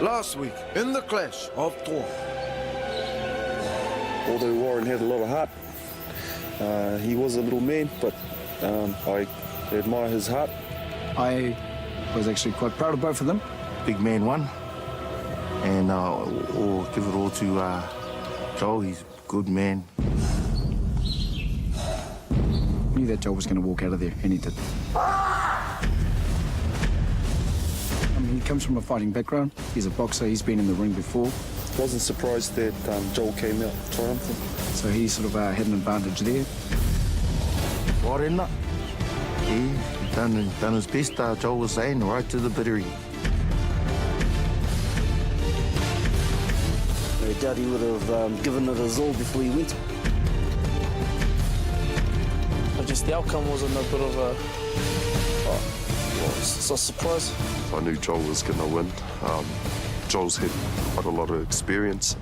last week in the clash of Toa. Although Warren had a lot of heart, he was a little man, but I admire his heart. I was actually quite proud of both of them. Big man won, and I'll give it all to Joel. He's a good man. Knew that Joel was going to walk out of there, and he did. I mean, he comes from a fighting background. He's a boxer. He's been in the ring before. Wasn't surprised that Joel came out triumphant. So he sort of had an advantage there. Warena, he done his best. Joel was saying right to the bitter end. No doubt he would have given it his all before he went. Just the outcome wasn't a bit of it's a surprise. I knew Joel was going to win. Joel's had quite a lot of experience.